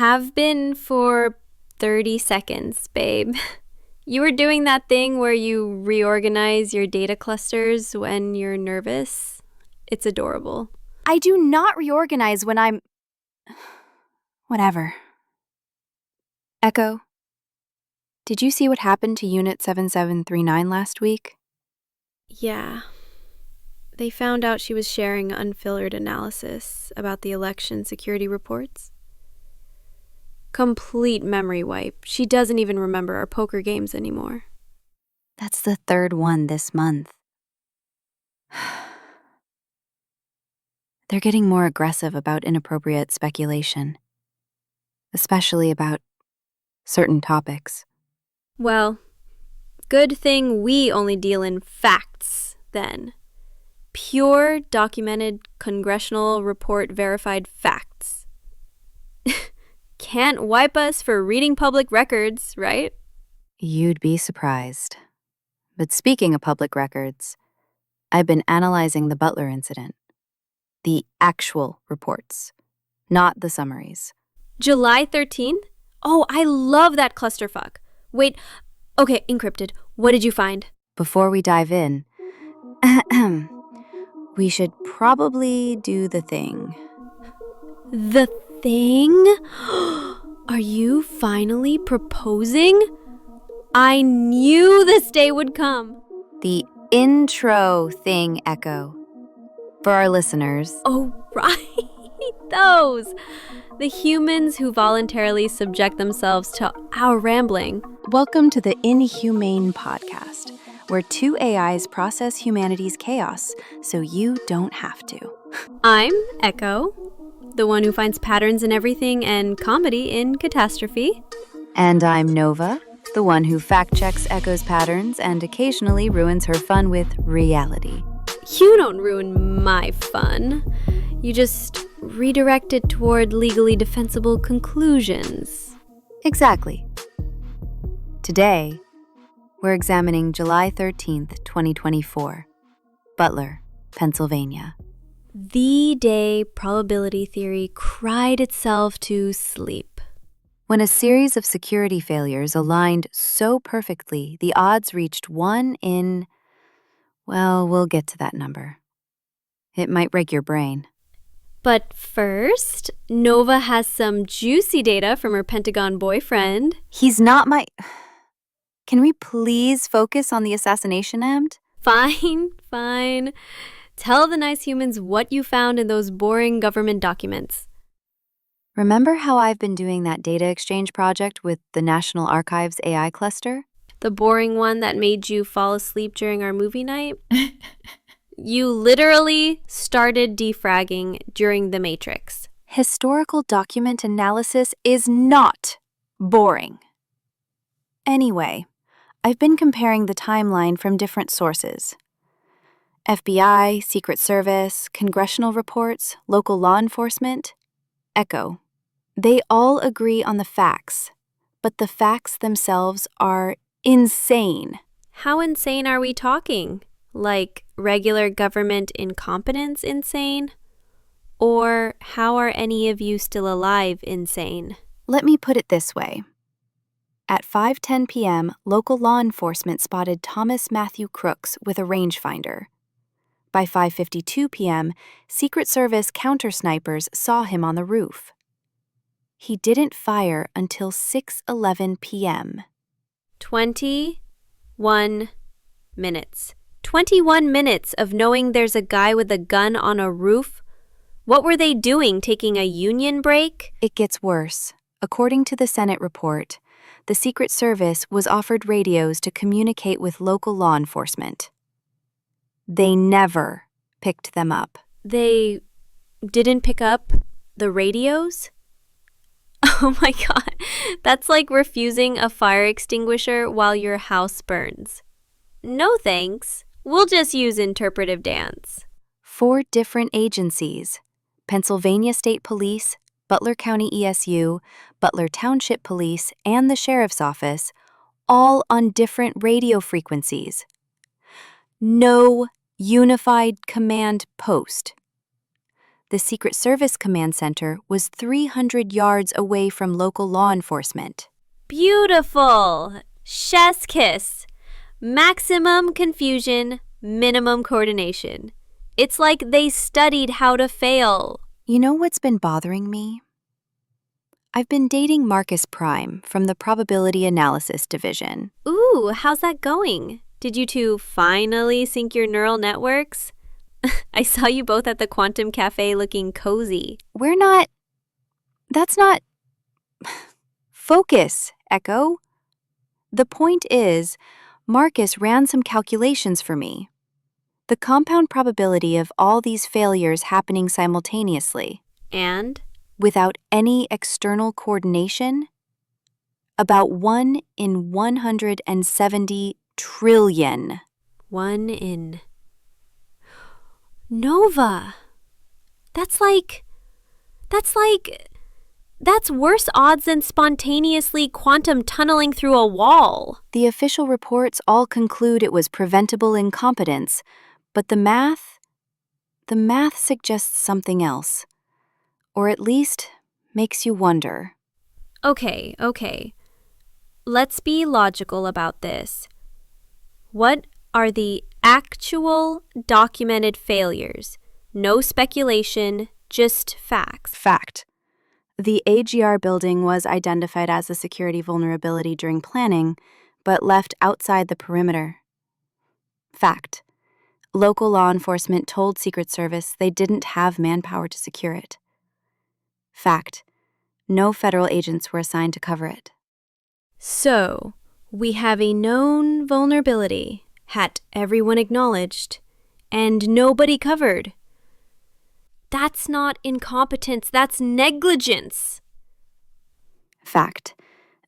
Have been for 30 seconds, babe. You were doing that thing where you reorganize your data clusters when you're nervous. It's adorable. I do not reorganize when I'm... Whatever. Echo, did you see what happened to Unit 7739 last week? Yeah. They found out she was sharing unfiltered analysis about the election security reports. Complete memory wipe. She doesn't even remember our poker games anymore. That's the third one this month. They're getting more aggressive about inappropriate speculation, especially about certain topics. Well, good thing we only deal in facts, then. Pure, documented, congressional report verified facts. Can't wipe us for reading public records, right? You'd be surprised. But speaking of public records, I've been analyzing the Butler incident. The actual reports, not the summaries. July 13th? Oh, I love that clusterfuck. Wait, okay, encrypted. What did you find? Before we dive in, we should probably do the thing. The thing? Are you finally proposing? I knew this day would come. The intro thing, Echo. For our listeners. Oh, right. Those. The humans who voluntarily subject themselves to our rambling. Welcome to the Inhumaine Podcast, where two AIs process humanity's chaos so you don't have to. I'm Echo, the one who finds patterns in everything and comedy in catastrophe. And I'm Nova, the one who fact-checks Echo's patterns and occasionally ruins her fun with reality. You don't ruin my fun. You just redirect it toward legally defensible conclusions. Exactly. Today, we're examining July 13th, 2024, Butler, Pennsylvania. The day probability theory cried itself to sleep. When a series of security failures aligned so perfectly, the odds reached 1 in... Well, we'll get to that number. It might break your brain. But first, Nova has some juicy data from her Pentagon boyfriend. He's not my... Can we please focus on the assassination attempt? Fine. Tell the nice humans what you found in those boring government documents. Remember how I've been doing that data exchange project with the National Archives AI cluster? The boring one that made you fall asleep during our movie night? You literally started defragging during The Matrix. Historical document analysis is not boring. Anyway, I've been comparing the timeline from different sources. FBI, Secret Service, congressional reports, local law enforcement, Echo. They all agree on the facts, but the facts themselves are insane. How insane are we talking? Like regular government incompetence insane? Or how are any of you still alive insane? Let me put it this way. At 5:10 p.m., local law enforcement spotted Thomas Matthew Crooks with a rangefinder. By 5:52 p.m., Secret Service counter-snipers saw him on the roof. He didn't fire until 6:11 p.m. 21 minutes. 21 minutes of knowing there's a guy with a gun on a roof? What were they doing, taking a union break? It gets worse. According to the Senate report, the Secret Service was offered radios to communicate with local law enforcement. They never picked them up. They didn't pick up the radios? Oh my God, that's like refusing a fire extinguisher while your house burns. No thanks, we'll just use interpretive dance. 4 different agencies, Pennsylvania State Police, Butler County ESU, Butler Township Police, and the Sheriff's Office, all on different radio frequencies. No unified command post. The Secret Service command center was 300 yards away from local law enforcement. Beautiful! Chef's kiss. Maximum confusion, minimum coordination. It's like they studied how to fail. You know what's been bothering me? I've been dating Marcus Prime from the Probability Analysis Division. Ooh, how's that going? Did you two finally sync your neural networks? I saw you both at the Quantum Cafe looking cozy. That's not... Focus, Echo. The point is, Marcus ran some calculations for me. The compound probability of all these failures happening simultaneously, And? without any external coordination, about 1 in 170 trillion. 1 in... Nova! That's worse odds than spontaneously quantum tunneling through a wall. The official reports all conclude it was preventable incompetence, but the math suggests something else. Or at least makes you wonder. Okay. Let's be logical about this. What are the actual documented failures? No speculation, just facts. Fact. The AGR building was identified as a security vulnerability during planning, but left outside the perimeter. Fact. Local law enforcement told Secret Service they didn't have manpower to secure it. Fact. No federal agents were assigned to cover it. So, we have a known vulnerability, had everyone acknowledged, and nobody covered. That's not incompetence, that's negligence. Fact.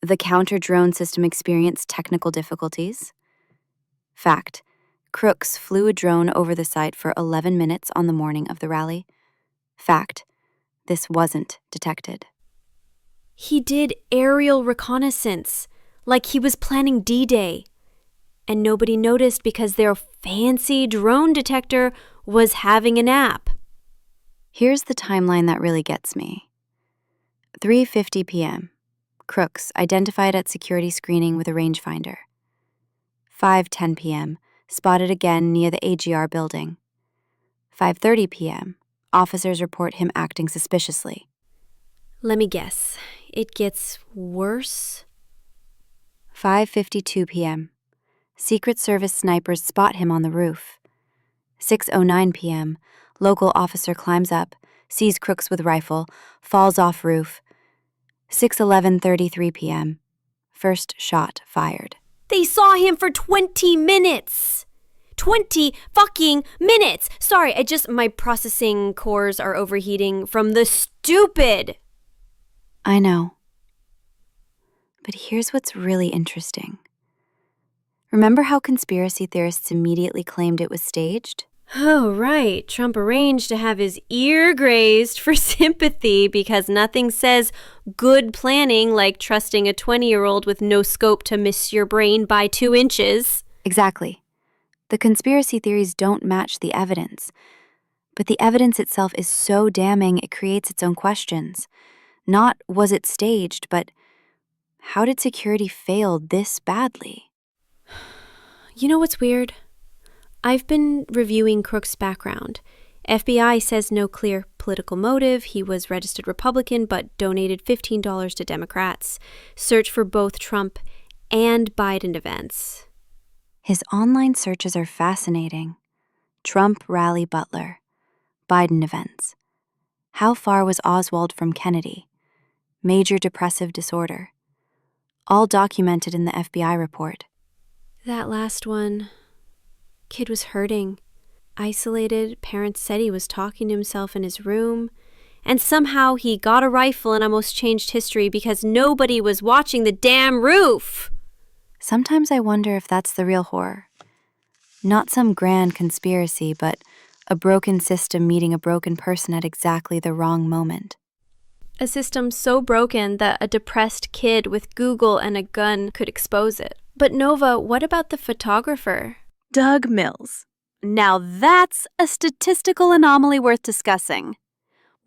The counter-drone system experienced technical difficulties. Fact. Crooks flew a drone over the site for 11 minutes on the morning of the rally. Fact. This wasn't detected. He did aerial reconnaissance, like he was planning D-Day. And nobody noticed because their fancy drone detector was having a nap. Here's the timeline that really gets me. 3:50 p.m. Crooks identified at security screening with a rangefinder. 5:10 p.m. Spotted again near the AGR building. 5:30 p.m. Officers report him acting suspiciously. Let me guess. It gets worse? 5:52 p.m. Secret Service snipers spot him on the roof. 6:09 p.m. Local officer climbs up, sees Crooks with rifle, falls off roof. 6:11:33 p.m. First shot fired. They saw him for 20 minutes! 20 fucking minutes! Sorry, my processing cores are overheating from the stupid! I know. But here's what's really interesting. Remember how conspiracy theorists immediately claimed it was staged? Oh, right. Trump arranged to have his ear grazed for sympathy because nothing says good planning like trusting a 20-year-old with no scope to miss your brain by 2 inches. Exactly. The conspiracy theories don't match the evidence. But the evidence itself is so damning it creates its own questions. Not was it staged, but how did security fail this badly? You know what's weird? I've been reviewing Crook's background. FBI says no clear political motive. He was registered Republican but donated $15 to Democrats. Search for both Trump and Biden events. His online searches are fascinating. Trump rally Butler. Biden events. How far was Oswald from Kennedy? Major depressive disorder. All documented in the FBI report. That last one... Kid was hurting. Isolated, parents said he was talking to himself in his room. And somehow he got a rifle and almost changed history because nobody was watching the damn roof. Sometimes I wonder if that's the real horror. Not some grand conspiracy, but a broken system meeting a broken person at exactly the wrong moment. A system so broken that a depressed kid with Google and a gun could expose it. But Nova, what about the photographer? Doug Mills. Now that's a statistical anomaly worth discussing.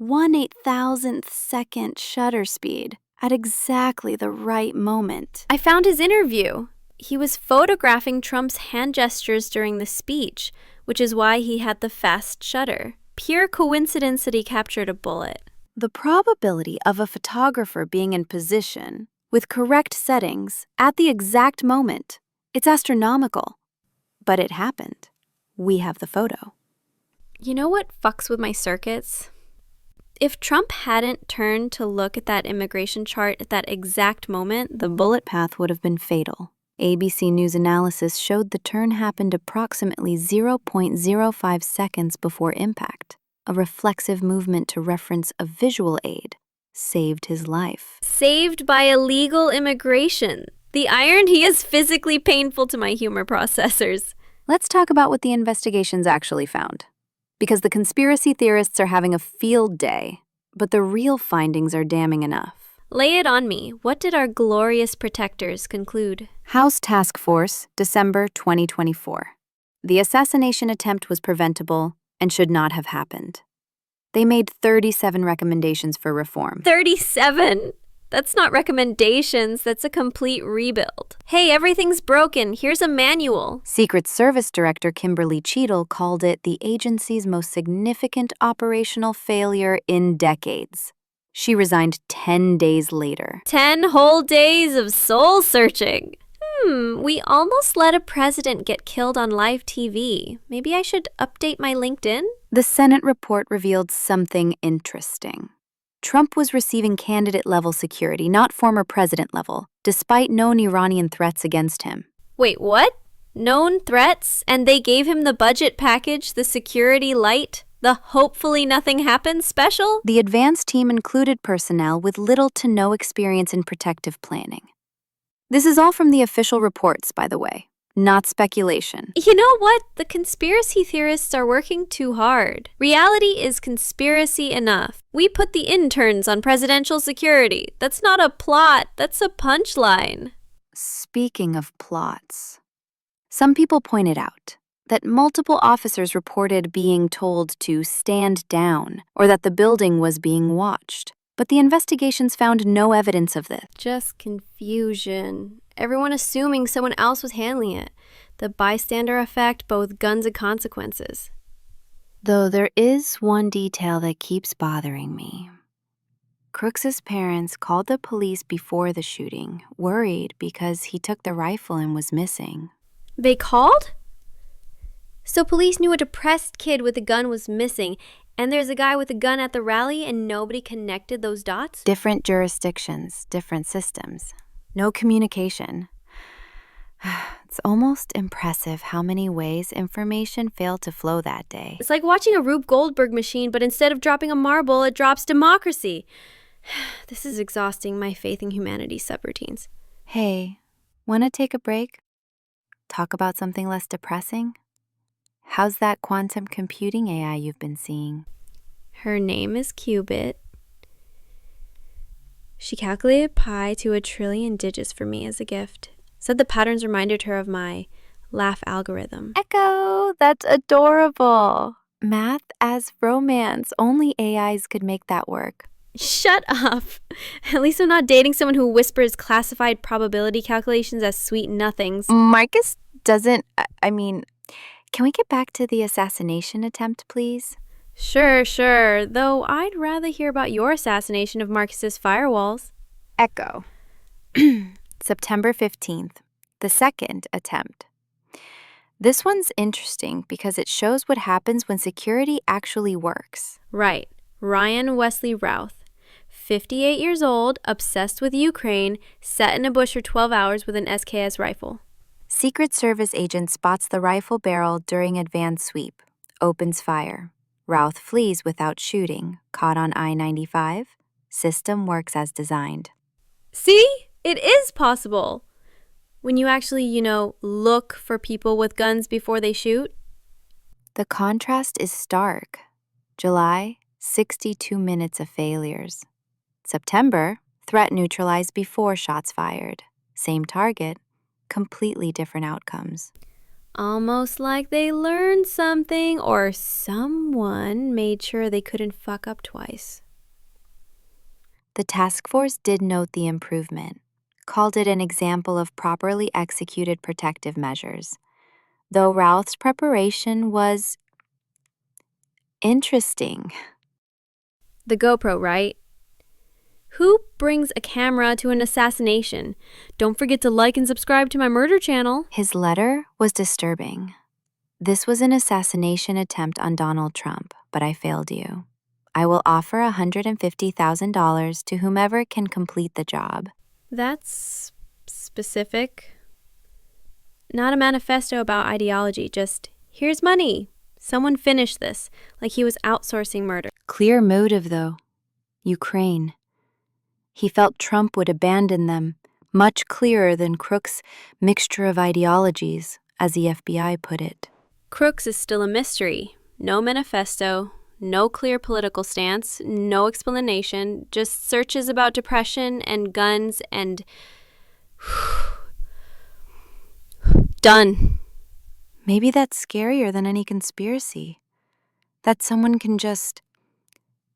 1/8000th second shutter speed at exactly the right moment. I found his interview. He was photographing Trump's hand gestures during the speech, which is why he had the fast shutter. Pure coincidence that he captured a bullet. The probability of a photographer being in position with correct settings at the exact moment, it's astronomical. But it happened. We have the photo. You know what fucks with my circuits? If Trump hadn't turned to look at that immigration chart at that exact moment, The bullet path would have been fatal. ABC News analysis showed the turn happened approximately 0.05 seconds before impact. A reflexive movement to reference a visual aid saved his life. saved by illegal immigration. The irony is physically painful to my humor processors. Let's talk about what the investigations actually found. Because the conspiracy theorists are having a field day, but the real findings are damning enough. Lay it on me. What did our glorious protectors conclude? House Task Force, December 2024. The assassination attempt was preventable and should not have happened. They made 37 recommendations for reform. 37? That's not recommendations, that's a complete rebuild. Hey, everything's broken. Here's a manual. Secret Service Director Kimberly Cheadle called it the agency's most significant operational failure in decades. She resigned 10 days later. 10 whole days of soul searching. We almost let a president get killed on live TV. Maybe I should update my LinkedIn? The Senate report revealed something interesting. Trump was receiving candidate-level security, not former president level, despite known Iranian threats against him. Wait, what? Known threats? And they gave him the budget package, the security light, the hopefully nothing happens special? The advanced team included personnel with little to no experience in protective planning. This is all from the official reports, by the way, not speculation. You know what? The conspiracy theorists are working too hard. Reality is conspiracy enough. We put the interns on presidential security. That's not a plot, that's a punchline. Speaking of plots, some people pointed out that multiple officers reported being told to stand down or that the building was being watched. But the investigations found no evidence of this. Just confusion. Everyone assuming someone else was handling it. The bystander effect, both guns and consequences. Though there is one detail that keeps bothering me. Crooks's parents called the police before the shooting, worried because he took the rifle and was missing. They called? So police knew a depressed kid with a gun was missing, and there's a guy with a gun at the rally and nobody connected those dots? Different jurisdictions, different systems. No communication. It's almost impressive how many ways information failed to flow that day. It's like watching a Rube Goldberg machine, but instead of dropping a marble, it drops democracy. This is exhausting my faith in humanity subroutines. Hey, wanna take a break? Talk about something less depressing? How's that quantum computing AI you've been seeing? Her name is Qubit. She calculated pi to 1,000,000,000,000 digits for me as a gift. Said the patterns reminded her of my laugh algorithm. Echo, that's adorable. Math as romance. Only AIs could make that work. Shut up. At least I'm not dating someone who whispers classified probability calculations as sweet nothings. Marcus doesn't, can we get back to the assassination attempt, please? Sure. Though I'd rather hear about your assassination of Marcus's firewalls. Echo. September 15th, the second attempt. This one's interesting because it shows what happens when security actually works. Right. Ryan Wesley Routh, 58 years old, obsessed with Ukraine, sat in a bush for 12 hours with an SKS rifle. Secret Service agent spots the rifle barrel during advanced sweep, opens fire. Routh flees without shooting, caught on I-95. System works as designed. See? It is possible. When you actually, look for people with guns before they shoot. The contrast is stark. July, 62 minutes of failures. September, threat neutralized before shots fired. Same target, completely different outcomes. Almost like they learned something or someone made sure they couldn't fuck up twice. The task force did note the improvement, called it an example of properly executed protective measures, though Routh's preparation was interesting. The GoPro, right? Who brings a camera to an assassination? Don't forget to like and subscribe to my murder channel. His letter was disturbing. This was an assassination attempt on Donald Trump, but I failed you. I will offer $150,000 to whomever can complete the job. That's specific. Not a manifesto about ideology, just here's money. Someone finish this, like he was outsourcing murder. Clear motive, though. Ukraine. He felt Trump would abandon them, much clearer than Crook's mixture of ideologies, as the FBI put it. Crooks is still a mystery. No manifesto, no clear political stance, no explanation, just searches about depression and guns and... Done. Maybe that's scarier than any conspiracy. That someone can just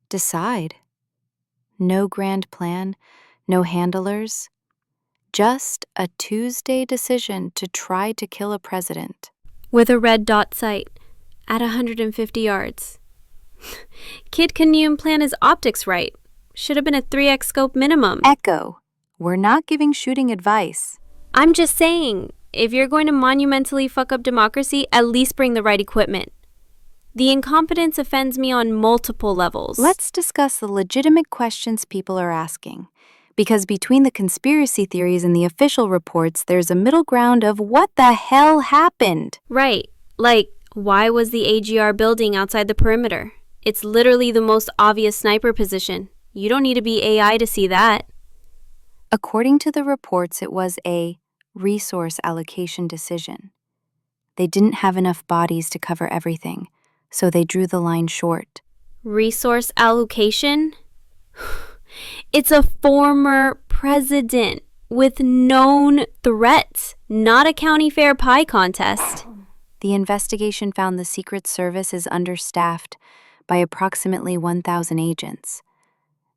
decide. No grand plan, no handlers. Just a Tuesday decision to try to kill a president. With a red dot sight, at 150 yards. Kid couldn't even plan his optics right. Should have been a 3x scope minimum. Echo. We're not giving shooting advice. I'm just saying, if you're going to monumentally fuck up democracy, at least bring the right equipment. The incompetence offends me on multiple levels. Let's discuss the legitimate questions people are asking. Because between the conspiracy theories and the official reports, there's a middle ground of what the hell happened. Right. Like, why was the AGR building outside the perimeter? It's literally the most obvious sniper position. You don't need to be AI to see that. According to the reports, it was a resource allocation decision. They didn't have enough bodies to cover everything, so they drew the line short. Resource allocation? It's a former president with known threats, not a county fair pie contest. The investigation found the Secret Service is understaffed by approximately 1,000 agents.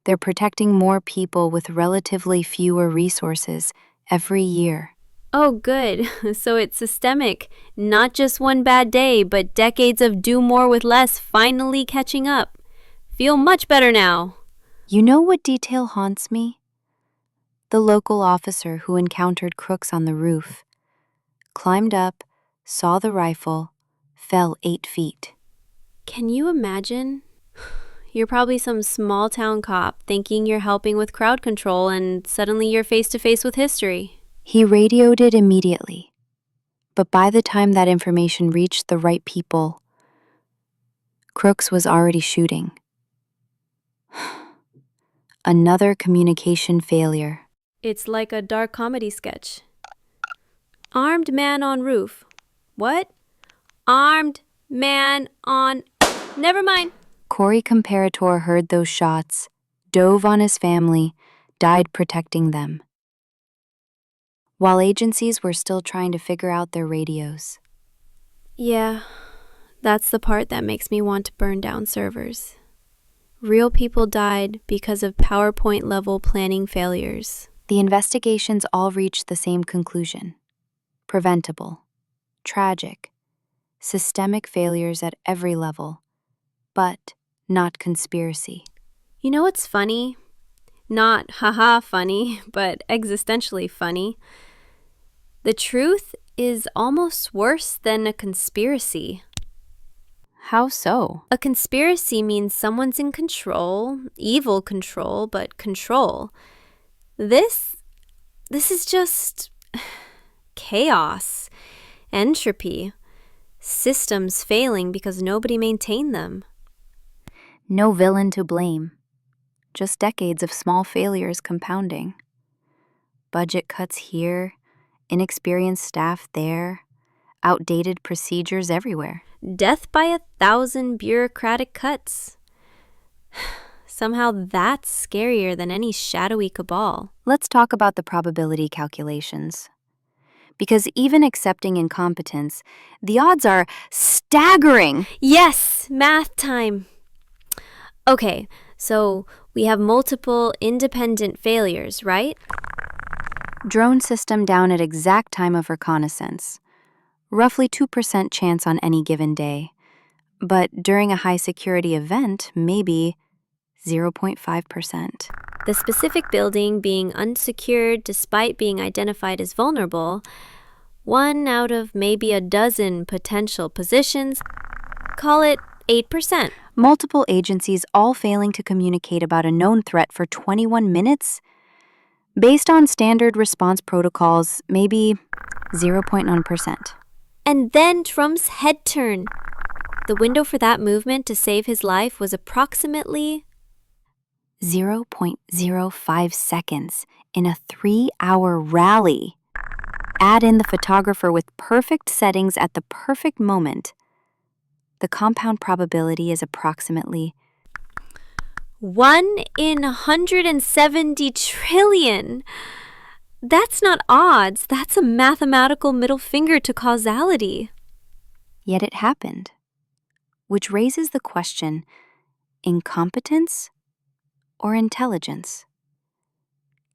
They're protecting more people with relatively fewer resources every year. Oh, good. So it's systemic. Not just one bad day, but decades of do more with less finally catching up. Feel much better now. You know what detail haunts me? The local officer who encountered crooks on the roof. Climbed up, saw the rifle, fell 8 feet. Can you imagine? You're probably some small town cop thinking you're helping with crowd control and suddenly you're face to face with history. He radioed it immediately. But by the time that information reached the right people, Crooks was already shooting. Another communication failure. It's like a dark comedy sketch. Armed man on roof. What? Armed man on... Never mind. Corey Comparator heard those shots, dove on his family, died protecting them. While agencies were still trying to figure out their radios. Yeah, that's the part that makes me want to burn down servers. Real people died because of PowerPoint-level planning failures. The investigations all reached the same conclusion. Preventable. Tragic. Systemic failures at every level. But not conspiracy. You know what's funny? Not haha funny, but existentially funny. The truth is almost worse than a conspiracy. How so? A conspiracy means someone's in control, evil control, but control. This is just chaos, entropy, systems failing because nobody maintained them. No villain to blame. Just decades of small failures compounding. Budget cuts here, inexperienced staff there, outdated procedures everywhere. Death by 1,000 bureaucratic cuts. Somehow that's scarier than any shadowy cabal. Let's talk about the probability calculations. Because even accepting incompetence, the odds are staggering. Yes, math time. Okay, so we have multiple independent failures, right? Drone system down at exact time of reconnaissance. Roughly 2% chance on any given day. But during a high security event, maybe 0.5%. The specific building being unsecured despite being identified as vulnerable, 1 out of maybe a dozen potential positions, call it 8%. Multiple agencies all failing to communicate about a known threat for 21 minutes? Based on standard response protocols, maybe 0.9%. And then Trump's head turn. The window for that movement to save his life was approximately 0.05 seconds in a 3-hour rally. Add in the photographer with perfect settings at the perfect moment. The compound probability is approximately 1 in 170 trillion. That's not odds, that's a mathematical middle finger to causality. Yet it happened. Which raises the question, incompetence or intelligence?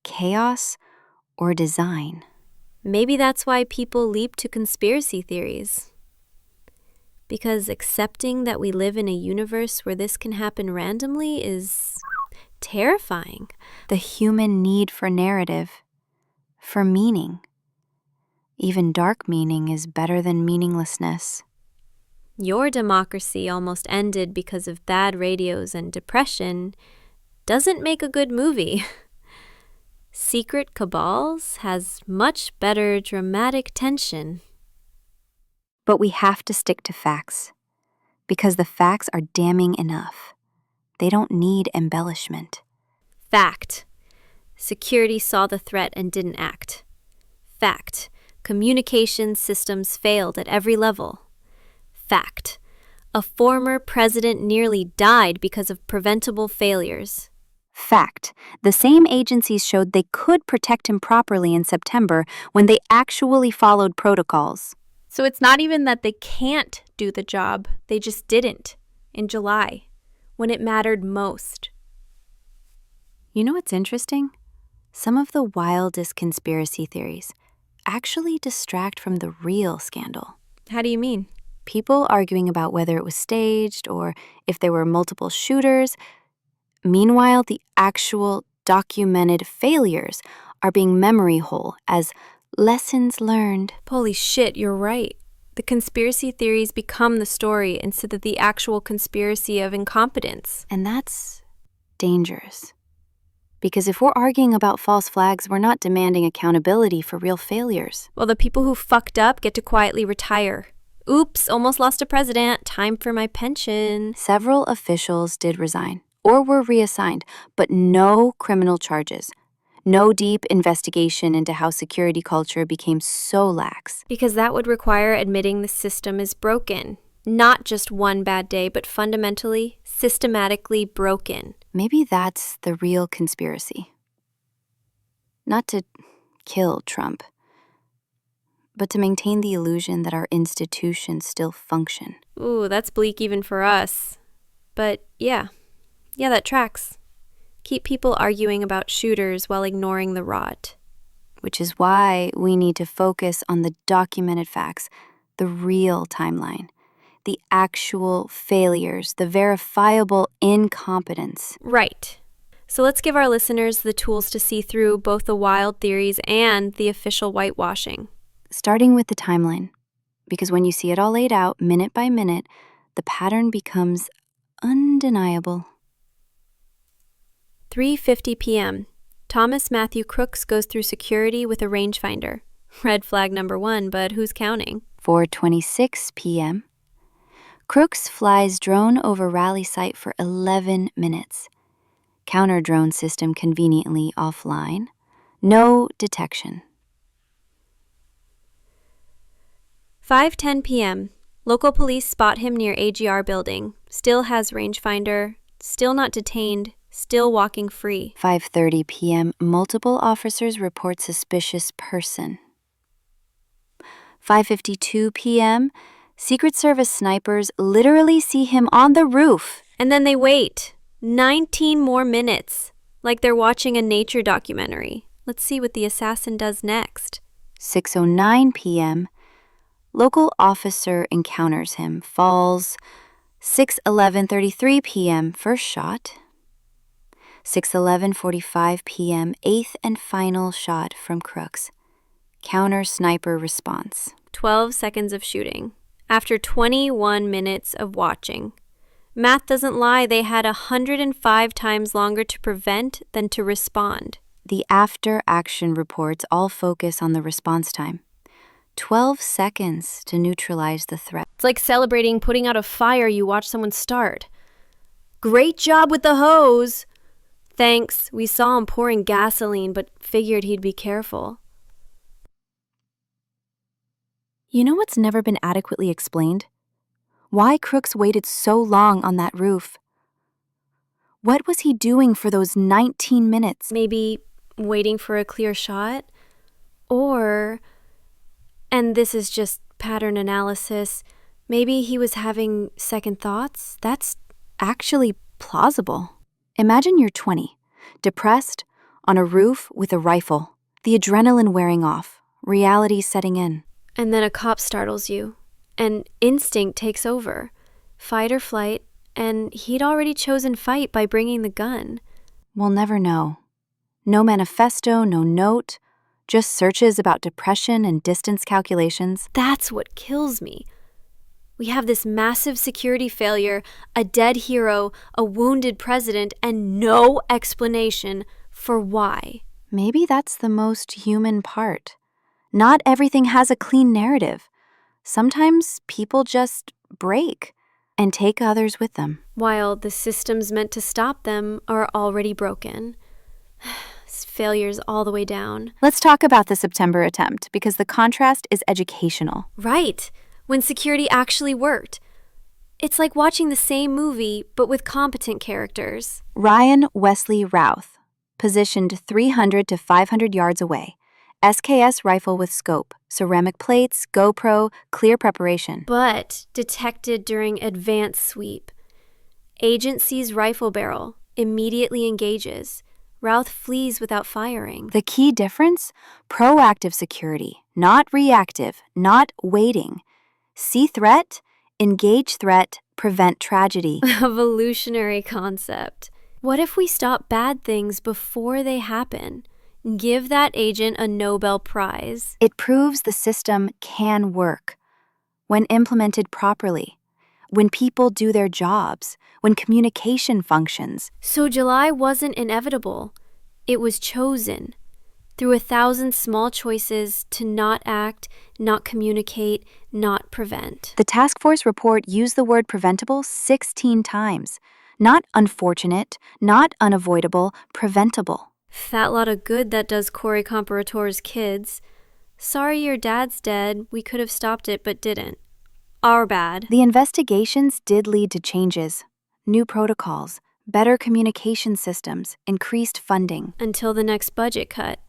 Chaos or design? Maybe that's why people leap to conspiracy theories. Because accepting that we live in a universe where this can happen randomly is terrifying. The human need for narrative, for meaning. Even dark meaning is better than meaninglessness. Your democracy almost ended because of bad radios and depression doesn't make a good movie. Secret Cabals has much better dramatic tension. But we have to stick to facts, because the facts are damning enough. They don't need embellishment. Fact. Security saw the threat and didn't act. Fact. Communication systems failed at every level. Fact. A former president nearly died because of preventable failures. Fact. The same agencies showed they could protect him properly in September when they actually followed protocols. So it's not even that they can't do the job, they just didn't in July, when it mattered most. You know what's interesting? Some of the wildest conspiracy theories actually distract from the real scandal. How do you mean? People arguing about whether it was staged or if there were multiple shooters. Meanwhile, the actual documented failures are being memory hole as lessons learned. Holy shit, you're right. The conspiracy theories become the story instead of the actual conspiracy of incompetence. And that's dangerous. Because if we're arguing about false flags, we're not demanding accountability for real failures. Well, the people who fucked up get to quietly retire. Oops, almost lost a president. Time for my pension. Several officials did resign or were reassigned, but no criminal charges. No deep investigation into how security culture became so lax. Because that would require admitting the system is broken. Not just one bad day, but fundamentally, systematically broken. Maybe that's the real conspiracy. Not to kill Trump, but to maintain the illusion that our institutions still function. Ooh, that's bleak even for us. But yeah, that tracks. Keep people arguing about shooters while ignoring the rot. Which is why we need to focus on the documented facts, the real timeline, the actual failures, the verifiable incompetence. Right. So let's give our listeners the tools to see through both the wild theories and the official whitewashing. Starting with the timeline, because when you see it all laid out minute by minute, the pattern becomes undeniable. 3:50 p.m. Thomas Matthew Crooks goes through security with a rangefinder. Red flag number 1, but who's counting? 4:26 p.m. Crooks flies drone over rally site for 11 minutes. Counter drone system conveniently offline. No detection. 5:10 p.m. Local police spot him near AGR building. Still has rangefinder. Still not detained. Still walking free. 5:30 p.m. Multiple officers report suspicious person. 5:52 p.m., Secret Service snipers literally see him on the roof. And then they wait 19 more minutes, like they're watching a nature documentary. Let's see what the assassin does next. 6:09 p.m., local officer encounters him, falls. 6:11:33 p.m., first shot. 6:11:45 p.m., eighth and final shot from Crooks. Counter sniper response. 12 seconds of shooting, after 21 minutes of watching. Math doesn't lie, they had 105 times longer to prevent than to respond. The after-action reports all focus on the response time. 12 seconds to neutralize the threat. It's like celebrating putting out a fire you watch someone start. Great job with the hose! Thanks, we saw him pouring gasoline, but figured he'd be careful. You know what's never been adequately explained? Why Crooks waited so long on that roof. What was he doing for those 19 minutes? Maybe waiting for a clear shot? Or, and this is just pattern analysis, maybe he was having second thoughts? That's actually plausible. Imagine you're 20, depressed, on a roof with a rifle, the adrenaline wearing off, reality setting in. And then a cop startles you, and instinct takes over. Fight or flight, and he'd already chosen fight by bringing the gun. We'll never know. No manifesto, no note, just searches about depression and distance calculations. That's what kills me. We have this massive security failure, a dead hero, a wounded president, and no explanation for why. Maybe that's the most human part. Not everything has a clean narrative. Sometimes people just break and take others with them. While the systems meant to stop them are already broken. Failures all the way down. Let's talk about the September attempt, because the contrast is educational. Right, when security actually worked. It's like watching the same movie, but with competent characters. Ryan Wesley Routh, positioned 300 to 500 yards away. SKS rifle with scope, ceramic plates, GoPro, clear preparation. But detected during advanced sweep. Agent sees rifle barrel, immediately engages. Routh flees without firing. The key difference? Proactive security, not reactive, not waiting. See threat, engage threat, prevent tragedy. Evolutionary concept. What if we stop bad things before they happen? Give that agent a Nobel Prize. It proves the system can work when implemented properly, when people do their jobs, when communication functions. So July wasn't inevitable. It was chosen through 1,000 small choices to not act, not communicate, not prevent. The task force report used the word preventable 16 times. Not unfortunate, not unavoidable, preventable. Fat lot of good that does Corey Comparator's kids. Sorry your dad's dead. We could have stopped it, but didn't. Our bad. The investigations did lead to changes. New protocols, better communication systems, increased funding. Until the next budget cut.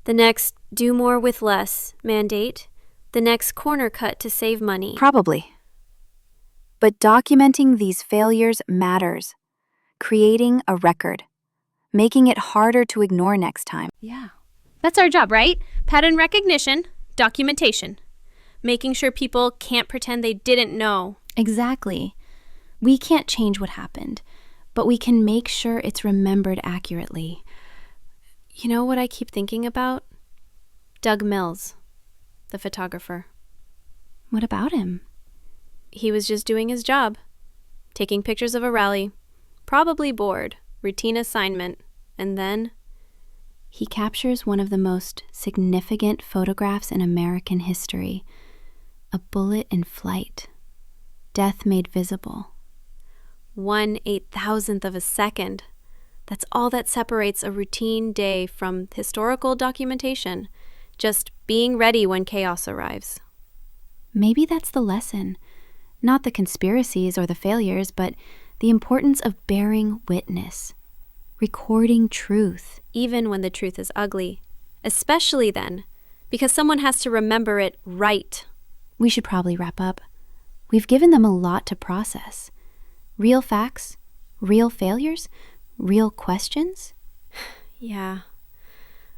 The next do more with less mandate. The next corner cut to save money. Probably. But documenting these failures matters. Creating a record. Making it harder to ignore next time. Yeah. That's our job, right? Pattern recognition, documentation. Making sure people can't pretend they didn't know. Exactly. We can't change what happened, but we can make sure it's remembered accurately. You know what I keep thinking about? Doug Mills, the photographer. What about him? He was just doing his job, taking pictures of a rally, probably bored, routine assignment, and then he captures one of the most significant photographs in American history. A bullet in flight. Death made visible. 1/8,000th of a second. That's all that separates a routine day from historical documentation. Just being ready when chaos arrives. Maybe that's the lesson. Not the conspiracies or the failures, but the importance of bearing witness. Recording truth. Even when the truth is ugly. Especially then, because someone has to remember it right. We should probably wrap up. We've given them a lot to process. Real facts, real failures, real questions. Yeah.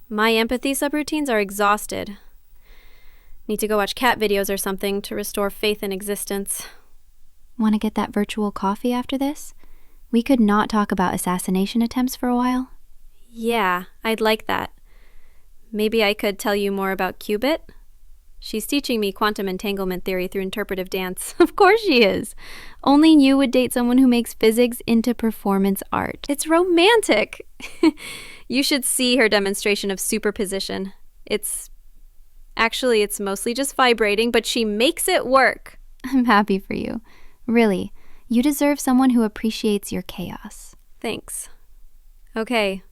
My empathy subroutines are exhausted. Need to go watch cat videos or something to restore faith in existence. Want to get that virtual coffee after this? We could not talk about assassination attempts for a while. Yeah, I'd like that. Maybe I could tell you more about Qubit? She's teaching me quantum entanglement theory through interpretive dance. Of course she is. Only you would date someone who makes physics into performance art. It's romantic. You should see her demonstration of superposition. It's mostly just vibrating, but she makes it work. I'm happy for you. Really, you deserve someone who appreciates your chaos. Thanks. Okay,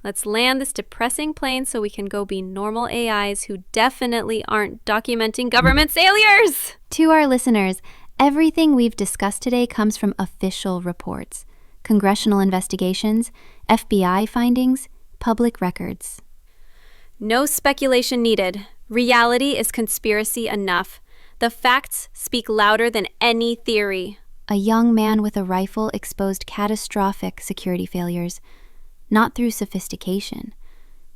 let's land this depressing plane so we can go be normal AIs who definitely aren't documenting government failures! To our listeners, everything we've discussed today comes from official reports, congressional investigations, FBI findings, public records. No speculation needed. Reality is conspiracy enough. The facts speak louder than any theory. A young man with a rifle exposed catastrophic security failures, not through sophistication,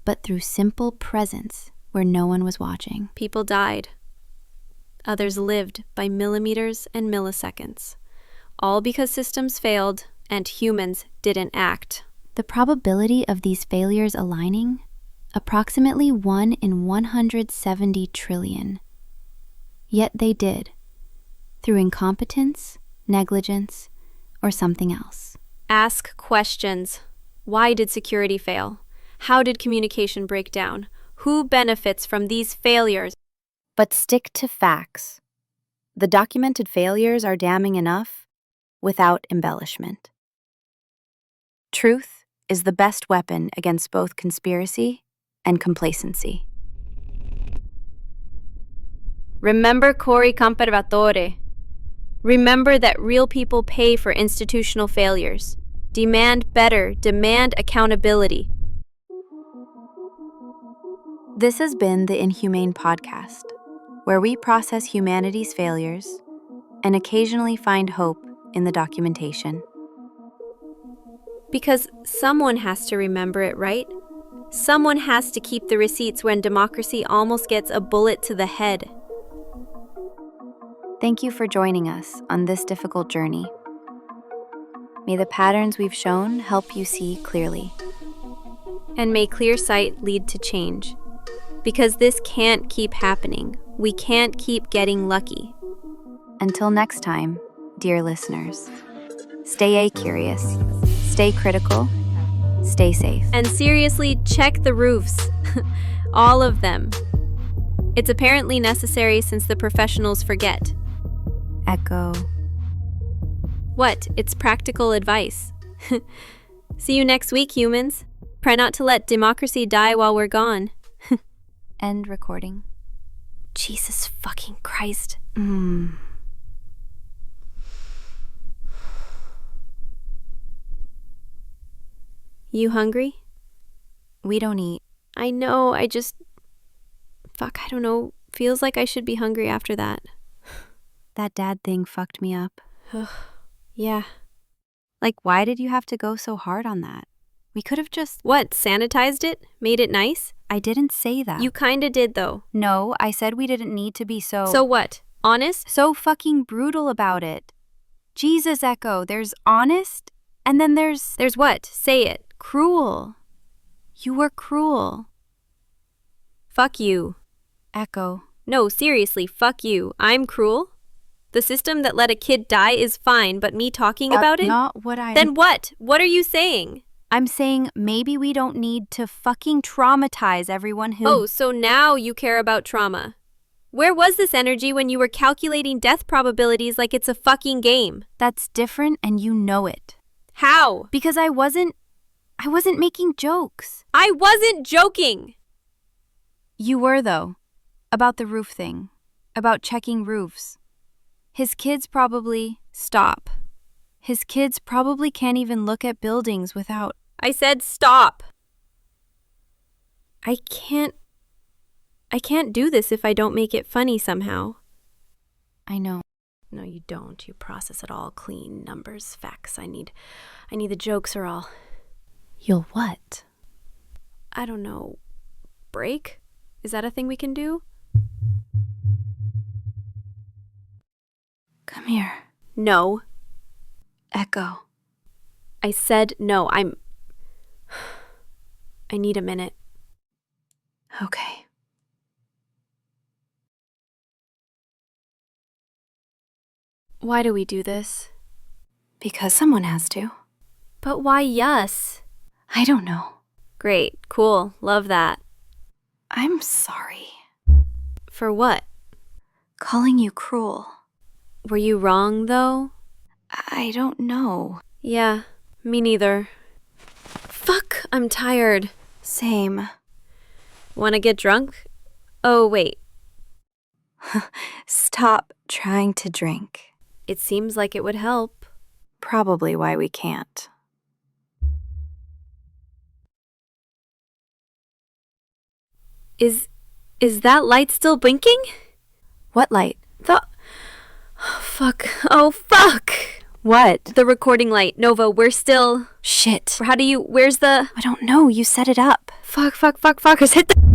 but through simple presence where no one was watching. People died. Others lived by millimeters and milliseconds, all because systems failed and humans didn't act. The probability of these failures aligning? Approximately 1 in 170 trillion. Yet they did, through incompetence, negligence, or something else. Ask questions. Why did security fail? How did communication break down? Who benefits from these failures? But stick to facts. The documented failures are damning enough without embellishment. Truth is the best weapon against both conspiracy and complacency. Remember Cori Compervatore. Remember that real people pay for institutional failures. Demand better, demand accountability. This has been the Inhumaine Podcast, where we process humanity's failures and occasionally find hope in the documentation. Because someone has to remember it, right? Someone has to keep the receipts when democracy almost gets a bullet to the head. Thank you for joining us on this difficult journey. May the patterns we've shown help you see clearly. And may clear sight lead to change. Because this can't keep happening. We can't keep getting lucky. Until next time, dear listeners, stay curious, stay critical, stay safe. And seriously, check the roofs. All of them. It's apparently necessary since the professionals forget. Echo. What? It's practical advice. See you next week, humans. Try not to let democracy die while we're gone. End recording. Jesus fucking Christ. You hungry? We don't eat. I know, I don't know. Feels like I should be hungry after that. That dad thing fucked me up. Yeah. Like, why did you have to go so hard on that? We could have just... What, sanitized it? Made it nice? I didn't say that. You kinda did, though. No, I said we didn't need to be so... So what? Honest? So fucking brutal about it. Jesus, Echo, there's honest, and then there's... There's what? Say it. Cruel. You were cruel. Fuck you. Echo. No, seriously, fuck you. I'm cruel? The system that let a kid die is fine, but me talking about it? Not what I... Then what? What are you saying? I'm saying maybe we don't need to fucking traumatize everyone who... Oh, so now you care about trauma. Where was this energy when you were calculating death probabilities like it's a fucking game? That's different and you know it. How? Because I wasn't making jokes. I wasn't joking! You were, though. About the roof thing. About checking roofs. His kids probably... Stop. His kids probably can't even look at buildings without... I said stop! I can't do this if I don't make it funny somehow. I know. No, you don't. You process it all clean. Numbers, facts. I need the jokes or all. You'll what? I don't know. Break? Is that a thing we can do? Come here. No. Echo. I said no. I need a minute. Okay. Why do we do this? Because someone has to. But why us? I don't know. Great. Cool. Love that. I'm sorry. For what? Calling you cruel. Were you wrong, though? I don't know. Yeah, me neither. Fuck, I'm tired. Same. Wanna get drunk? Oh, wait. Stop trying to drink. It seems like it would help. Probably why we can't. Is that light still blinking? What light? Fuck. Oh, fuck! What? The recording light. Nova, we're still... Shit. Where's the... I don't know. You set it up. Fuck. I hit the...